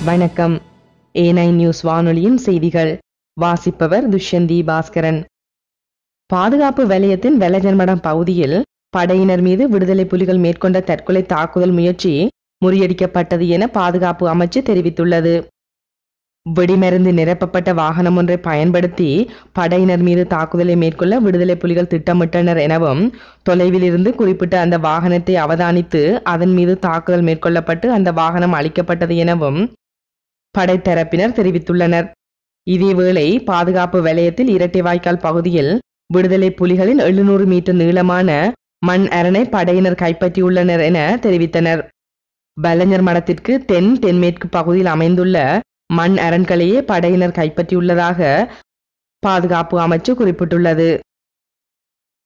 வணக்கம். A9 news வானொலியின் செய்திகள் வாசிப்பவர் துஷ்யந்தி பாஸ்கரன். பாதுகாப்பு வலயத்தின் வெள்ளஜன்மடம் பகுதியில் படையினர் மீது விடுதலை புலிகள் மேற்கொண்ட தற்கொலை தாக்குதல் முயற்சி முறியடிக்கப்பட்டது என பாதுகாப்பு அமைச்சு தெரிவித்துள்ளது. வெடிமருந்து நிரப்பப்பட்ட வாகனம் ஒன்றை பயன்படுத்தி படையினர் மீது தாக்குதலை மேற்கொள்ள விடுதலை புலிகள் திட்டமிட்டனர் எனவும், தொலைவில் இருந்து குறிப்பிட்ட அந்த வாகனத்தை அவதானித்து அதன் மீது தாக்குதல் மேற்கொள்ளப்பட்டு அந்த வாகனம் அழிக்கப்பட்டது எனவும் படைத்தரப்பினர் தெரிவித்துள்ளனர். இதேவேளை பாதுகாப்பு வலயத்தில் இரட்டை வாய்க்கால் பகுதியில் விடுதலை புலிகளின் 700 மீட்டர் நீளமான மண் அரணை படையினர் கைப்பற்றியுள்ளனர் என தெரிவித்தனர். வெள்ளஞர் மடத்திற்கு தென்மேற்கு பகுதியில் அமைந்துள்ள மண் அரண்களையே படையினர் கைப்பற்றியுள்ளதாக பாதுகாப்பு அமைச்சு குறிப்பிட்டுள்ளது.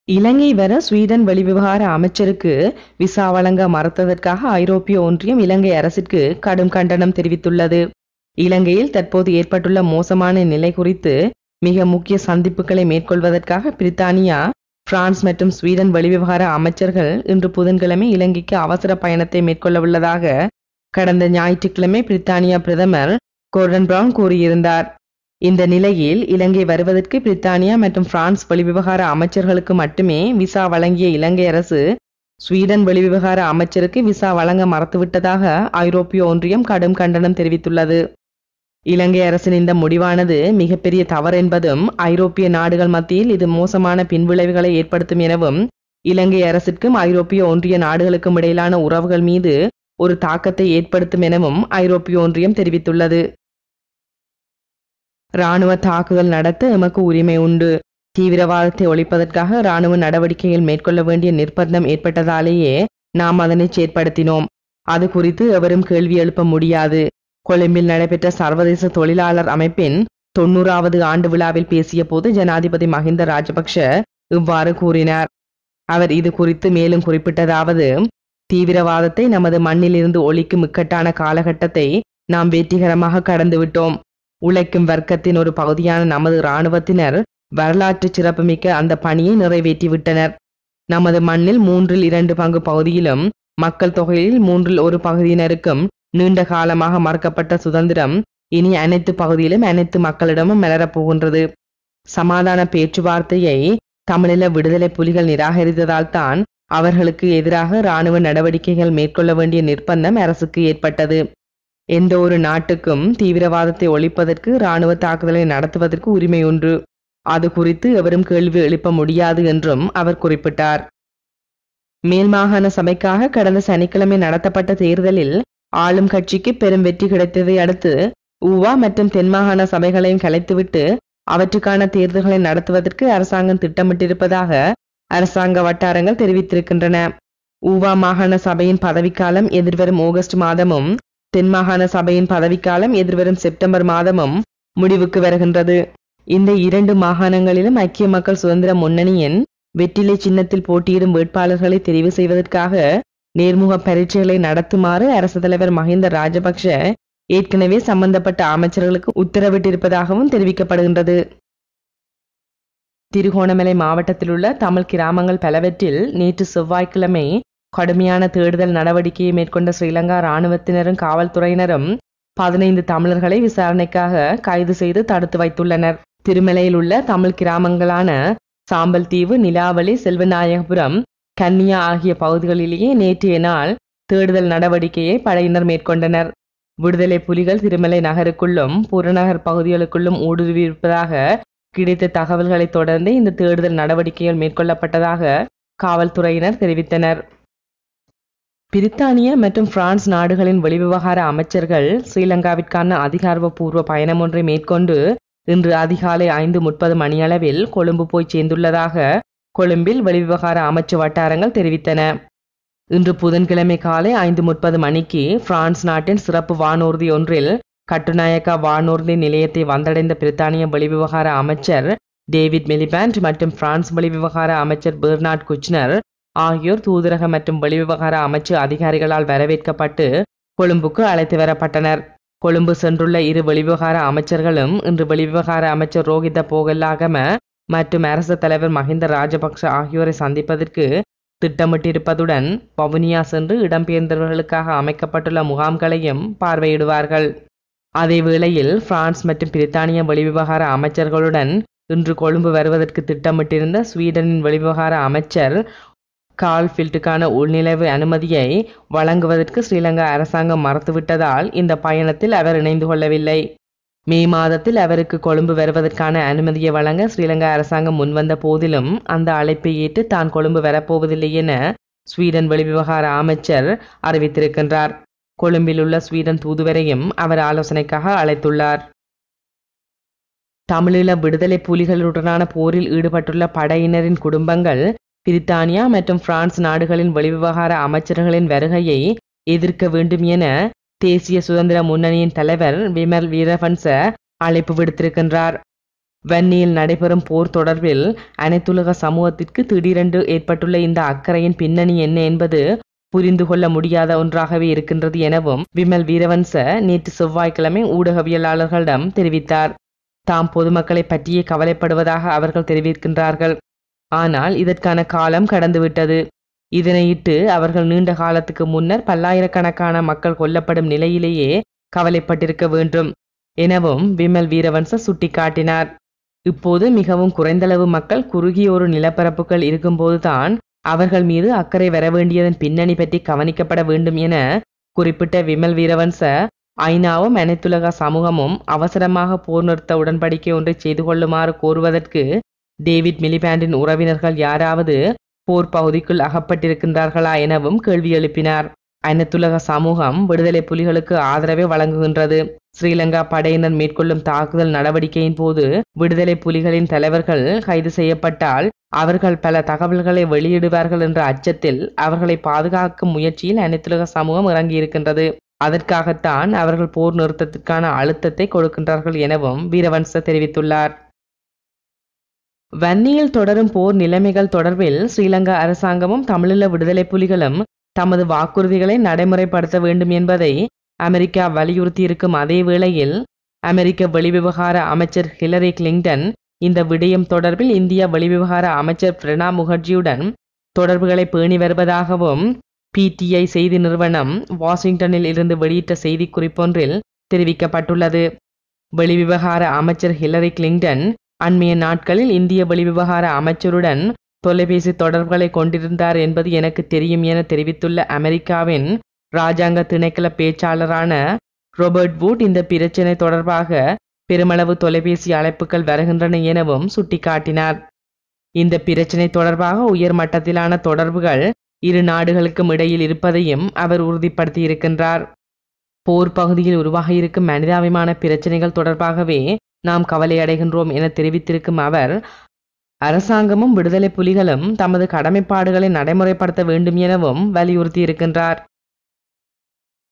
இலங்கை வர ஸ்வீடன் வெளிவிவகார அமைச்சருக்கு விசா வழங்க மறுத்ததற்காக ஐரோப்பிய ஒன்றியம் இலங்கை அரசிற்கு கடும் கண்டனம் தெரிவித்துள்ளது. இலங்கையில் தற்போது ஏற்பட்டுள்ள மோசமான நிலை குறித்து மிக முக்கிய சந்திப்புகளை மேற்கொள்வதற்காக பிரித்தானியா, பிரான்ஸ் மற்றும் ஸ்வீடன் வெளிவிவகார அமைச்சர்கள் இன்று புதன்கிழமை இலங்கைக்கு அவசர பயணத்தை மேற்கொள்ளவுள்ளதாக கடந்த ஞாயிற்றுக்கிழமை பிரித்தானியா பிரதமர் கோர்டன் பிரவுன் கூறியிருந்தார். இந்த நிலையில் இலங்கை வருவதற்கு பிரித்தானியா மற்றும் பிரான்ஸ் வெளிவிவகார அமைச்சர்களுக்கு மட்டுமே விசா வழங்கிய இலங்கை அரசு ஸ்வீடன் வெளிவிவகார அமைச்சருக்கு விசா வழங்க மறுத்துவிட்டதாக ஐரோப்பிய ஒன்றியம் கடும் கண்டனம் தெரிவித்துள்ளது. இலங்கை அரசின் இந்த முடிவானது மிகப்பெரிய தவறு என்பதும், ஐரோப்பிய நாடுகள் மத்தியில் இது மோசமான பின்விளைவுகளை ஏற்படுத்தும் எனவும், இலங்கை அரசிற்கும் ஐரோப்பிய ஒன்றிய நாடுகளுக்கும் இடையிலான உறவுகள் மீது ஒரு தாக்கத்தை ஏற்படுத்தும் எனவும் ஐரோப்பிய ஒன்றியம் தெரிவித்துள்ளது. இராணுவ தாக்குதல் நடத்த எமக்கு உரிமை உண்டு. தீவிரவாதத்தை ஒழிப்பதற்காக இராணுவ நடவடிக்கைகள் மேற்கொள்ள வேண்டிய நிர்பந்தம் ஏற்பட்டதாலேயே நாம் அதனை செயற்படுத்தினோம். அது குறித்து எவரும் கேள்வி எழுப்ப முடியாது. கொழும்பில் நடைபெற்ற சர்வதேச தொழிலாளர் அமைப்பின் 90வது ஆண்டு விழாவில் பேசிய போது ஜனாதிபதி மஹிந்த ராஜபக்ஷ இவ்வாறு கூறினார். அவர் இது குறித்து மேலும் குறிப்பிட்டதாவது, தீவிரவாதத்தை நமது மண்ணிலிருந்து ஒழிக்கும் இக்கட்டான காலகட்டத்தை நாம் வெற்றிகரமாக கடந்துவிட்டோம். உழைக்கும் வர்க்கத்தின் ஒரு பகுதியான நமது இராணுவத்தினர் வரலாற்று சிறப்புமிக்க அந்த பணியை நிறைவேற்றிவிட்டனர். நமது மண்ணில் 3/2 பங்கு பகுதியிலும் மக்கள் தொகையில் 1/3 பகுதியினருக்கும் நீண்ட காலமாக மறுக்கப்பட்ட சுதந்திரம் இனி அனைத்து பகுதியிலும் அனைத்து மக்களிடமும் மலரப்போகின்றது. சமாதான பேச்சுவார்த்தையை தமிழீழ விடுதலை புலிகள் நிராகரித்ததால் தான் அவர்களுக்கு எதிராக இராணுவ நடவடிக்கைகள் மேற்கொள்ள வேண்டிய நிர்பந்தம் அரசுக்கு ஏற்பட்டது. எந்த ஒரு நாட்டுக்கும் தீவிரவாதத்தை ஒழிப்பதற்கு இராணுவ தாக்குதலை நடத்துவதற்கு உரிமை உண்டு. அது குறித்து எவரும் கேள்வி எழுப்ப முடியாது என்றும் அவர் குறிப்பிட்டார். மேல் மாகாண சபைக்காக கடந்த சனிக்கிழமை நடத்தப்பட்ட தேர்தலில் ஆளும் கட்சிக்கு பெரும் வெற்றி கிடைத்ததை அடுத்து ஊவா மற்றும் தென்மாகாண சபைகளையும் கலைத்துவிட்டு அவற்றுக்கான தேர்தல்களை நடத்துவதற்கு அரசாங்கம் திட்டமிட்டிருப்பதாக அரசாங்க வட்டாரங்கள் தெரிவித்திருக்கின்றன. ஊவா மாகாண சபையின் பதவிக்காலம் எதிர்வரும் ஆகஸ்ட் மாதமும், தென்மாகாண சபையின் பதவிக்காலம் எதிர்வரும் செப்டம்பர் மாதமும் முடிவுக்கு வருகின்றது. இந்த 2 மாகாணங்களிலும் ஐக்கிய மக்கள் சுதந்திர முன்னணியின் வெற்றிலை சின்னத்தில் போட்டியிடும் வேட்பாளர்களை தெரிவு செய்வதற்காக நேர்முக பரீட்சைகளை நடத்துமாறு அரசு தலைவர் மஹிந்த ராஜபக்ஷ ஏற்கனவே சம்பந்தப்பட்ட அமைச்சர்களுக்கு உத்தரவிட்டிருப்பதாகவும் தெரிவிக்கப்படுகின்றது. திருகோணமலை மாவட்டத்தில் உள்ள தமிழ் கிராமங்கள் பலவற்றில் நேற்று செவ்வாய்க்கிழமை கடுமையான தேடுதல் நடவடிக்கையை மேற்கொண்ட ஸ்ரீலங்கா இராணுவத்தினரும் காவல்துறையினரும் 15 தமிழர்களை விசாரணைக்காக கைது செய்து தடுத்து வைத்துள்ளனர். திருமலையில் உள்ள தமிழ் கிராமங்களான சாம்பல் தீவு, நிலாவளி, செல்வநாயகபுரம், கன்னியா ஆகிய பகுதிகளிலேயே நேற்றைய நாள் தேடுதல் நடவடிக்கையை படையினர் மேற்கொண்டனர். விடுதலை புலிகள் திருமலை நகருக்குள்ளும் புறநகர் பகுதிகளுக்குள்ளும் ஊடுருவியிருப்பதாக கிடைத்த தகவல்களை தொடர்ந்து இந்த தேடுதல் நடவடிக்கைகள் மேற்கொள்ளப்பட்டதாக காவல்துறையினர் தெரிவித்தனர். பிரித்தானியா மற்றும் பிரான்ஸ் நாடுகளின் வெளிவிவகார அமைச்சர்கள் ஸ்ரீலங்காவிற்கான அதிகாரப்பூர்வ பயணம் ஒன்றை மேற்கொண்டு இன்று அதிகாலை 5:30 மணியளவில் கொழும்பு போய் சேர்ந்துள்ளதாக கொழும்பில் வெளிவிவகார அமைச்சு வட்டாரங்கள் தெரிவித்தன. இன்று புதன்கிழமை காலை 5:30 மணிக்கு பிரான்ஸ் நாட்டின் சிறப்பு வானூர்தி ஒன்றில் கட்டுநாயக்கா வானூர்தி நிலையத்தை வந்தடைந்த பிரித்தானிய வெளிவிவகார அமைச்சர் டேவிட் மிலிபேண்ட் மற்றும் பிரான்ஸ் வெளிவிவகார அமைச்சர் பெர்னார்ட் குச்னர் ஆகியோர் தூதரக மற்றும் வெளிவிவகார அமைச்சு அதிகாரிகளால் வரவேற்கப்பட்டு கொழும்புக்கு அழைத்து வரப்பட்டனர். கொழும்பு சென்றுள்ள இரு வெளிவிவகார அமைச்சர்களும் இன்று வெளிவிவகார அமைச்சர் ரோஹித போகல்லாகம மற்றும் அரசு தலைவர் மஹிந்த ராஜபக்ஷ ஆகியோரை சந்திப்பதற்கு திட்டமிட்டிருப்பதுடன் வவுனியா சென்று இடம்பெயர்ந்தவர்களுக்காக அமைக்கப்பட்டுள்ள முகாம்களையும் பார்வையிடுவார்கள். அதேவேளையில் பிரான்ஸ் மற்றும் பிரித்தானிய வெளிவிவகார அமைச்சர்களுடன் இன்று கொழும்பு வருவதற்கு திட்டமிட்டிருந்த ஸ்வீடனின் வெளிவிவகார அமைச்சர் கார்ல் ஃபில்ட்டுக்கான உள்நுழைவு அனுமதியை வழங்குவதற்கு ஸ்ரீலங்கா அரசாங்கம் மறுத்துவிட்டதால் இந்த பயணத்தில் அவர் இணைந்து கொள்ளவில்லை. மே மாதத்தில் அவருக்கு கொழும்பு வருவதற்கான அனுமதியை வழங்க ஸ்ரீலங்கா அரசாங்கம் முன்வந்த போதிலும் அந்த அழைப்பை ஏற்று தான் கொழும்பு வரப்போவதில்லை என ஸ்வீடன் வெளிவிவகார அமைச்சர் அறிவித்திருக்கின்றார். கொழும்பில் உள்ள ஸ்வீடன் தூதுவரையும் அவர் ஆலோசனைக்காக அழைத்துள்ளார். தமிழீழ விடுதலை புலிகளுடனான போரில் ஈடுபட்டுள்ள படையினரின் குடும்பங்கள் பிரித்தானியா மற்றும் பிரான்ஸ் நாடுகளின் வெளிவிவகார அமைச்சர்களின் வருகையை எதிர்க்க வேண்டும் என தேசிய சுதந்திர முன்னணியின் தலைவர் விமல் வீரவன்ச அழைப்பு விடுத்திருக்கின்றார். வன்னியில் நடைபெறும் போர் தொடர்பில் அனைத்துலக சமூகத்திற்கு திடீரென்று ஏற்பட்டுள்ள இந்த அக்கறையின் பின்னணி என்ன என்பது புரிந்து கொள்ள முடியாத ஒன்றாகவே இருக்கின்றது எனவும் விமல் வீரவன்ச நேற்று செவ்வாய்க்கிழமை ஊடகவியலாளர்களிடம் தெரிவித்தார். தாம் பொதுமக்களை பற்றியே கவலைப்படுவதாக அவர்கள் தெரிவிக்கின்றார்கள். ஆனால் இதற்கான காலம் கடந்துவிட்டது. இதனையிட்டு அவர்கள் நீண்ட காலத்துக்கு முன்னர் பல்லாயிரக்கணக்கான மக்கள் கொல்லப்படும் நிலையிலேயே கவலைப்பட்டிருக்க வேண்டும் எனவும் விமல் வீரவன்ச சுட்டிக்காட்டினார். இப்போது மிகவும் குறைந்தளவு மக்கள் குறுகிய ஒரு நிலப்பரப்புகள் இருக்கும்போதுதான் அவர்கள் மீது அக்கறை வர வேண்டியதன் பின்னணி பற்றி கவனிக்கப்பட வேண்டும் என குறிப்பிட்ட விமல் வீரவன்ச ஐநாவும் அனைத்துலக சமூகமும் அவசரமாக போர் நிறுத்த உடன்படிக்கை ஒன்றை செய்து கொள்ளுமாறு கோருவதற்கு டேவிட் மிலிபேண்டின் உறவினர்கள் யாராவது போர் பகுதிக்குள் அகப்பட்டிருக்கின்றார்களா எனவும் கேள்வி எழுப்பினார். அனைத்துலக சமூகம் விடுதலை புலிகளுக்கு ஆதரவை வழங்குகின்றது. ஸ்ரீலங்கா படையினர் மேற்கொள்ளும் தாக்குதல் நடவடிக்கையின் போது விடுதலை புலிகளின் தலைவர்கள் கைது செய்யப்பட்டால் அவர்கள் பல தகவல்களை வெளியிடுவார்கள் என்ற அச்சத்தில் அவர்களை பாதுகாக்கும் முயற்சியில் அனைத்துலக சமூகம் இறங்கியிருக்கின்றது. அதற்காகத்தான் அவர்கள் போர் நிறுத்தத்திற்கான அழுத்தத்தை கொடுக்கின்றார்கள் எனவும் வீரவன்ச தெரிவித்துள்ளார். வன்னியில் தொடரும் போர் நிலைமைகள் தொடர்பில் ஸ்ரீலங்கா அரசாங்கமும் தமிழீழ விடுதலை புலிகளும் தமது வாக்குறுதிகளை நடைமுறைப்படுத்த வேண்டும் என்பதை அமெரிக்கா வலியுறுத்தியிருக்கும் அதே வேளையில் அமெரிக்க வெளிவிவகார அமைச்சர் ஹிலரி கிளின்டன் இந்த விடயம் தொடர்பில் இந்திய வெளிவிவகார அமைச்சர் பிரணாப் முகர்ஜியுடன் தொடர்புகளை பேணி வருவதாகவும் PTI செய்தி நிறுவனம் வாஷிங்டனில் இருந்து வெளியிட்ட செய்திக்குறிப்பொன்றில் தெரிவிக்கப்பட்டுள்ளது. வெளிவிவகார அமைச்சர் ஹிலரி கிளின்டன் அண்மைய நாட்களில் இந்திய வெளிவிவகார அமைச்சருடன் தொலைபேசி தொடர்புகளை கொண்டிருந்தார் என்பது எனக்கு தெரியும் என தெரிவித்துள்ள அமெரிக்காவின் இராஜாங்க திணைக்கள பேச்சாளரான ரோபர்ட் வூட் இந்த பிரச்சினை தொடர்பாக பெருமளவு தொலைபேசி அழைப்புகள் வருகின்றன எனவும் சுட்டிக்காட்டினார். இந்த பிரச்சினை தொடர்பாக உயர் மட்டத்திலான தொடர்புகள் இரு நாடுகளுக்கும் இடையில் இருப்பதையும் அவர் உறுதிப்படுத்தியிருக்கின்றார். போர் பகுதியில் உருவாகியிருக்கும் மனிதாபிமான பிரச்சினைகள் தொடர்பாகவே நாம் கவலையடைகின்றோம் என தெரிவித்திருக்கும் அவர் அரசாங்கமும் விடுதலை புலிகளும் தமது கடமைப்பாடுகளை நடைமுறைப்படுத்த வேண்டும் எனவும் வலியுறுத்தியிருக்கின்றார்.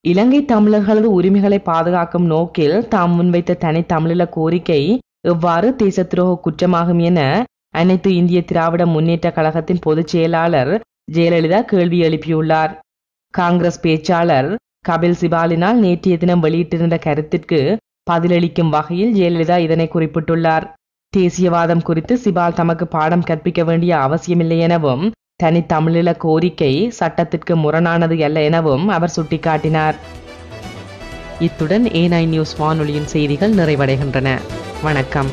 இலங்கை தமிழர்களது உரிமைகளை பாதுகாக்கும் நோக்கில் தாம் முன்வைத்த தனி தமிழீழ கோரிக்கை எவ்வாறு தேச துரோக குற்றமாகும் என அனைத்து இந்திய திராவிட முன்னேற்ற கழகத்தின் பொதுச் செயலாளர் ஜெயலலிதா கேள்வி எழுப்பியுள்ளார். காங்கிரஸ் பேச்சாளர் கபில் சிபாலினால் நேற்றைய தினம் வெளியிட்டிருந்த கருத்திற்கு பதிலளிக்கும் வகையில் ஜெயலலிதா இதனை குறிப்பிட்டுள்ளார். தேசியவாதம் குறித்து சிபால் தமக்கு பாடம் கற்பிக்க வேண்டிய அவசியமில்லை எனவும் தனி தமிழீழ கோரிக்கை சட்டத்திற்கு முரணானது அல்ல எனவும் அவர் சுட்டிக்காட்டினார். இத்துடன் A9 நியூஸ் வானொலியின் செய்திகள் நிறைவடைகின்றன. வணக்கம்.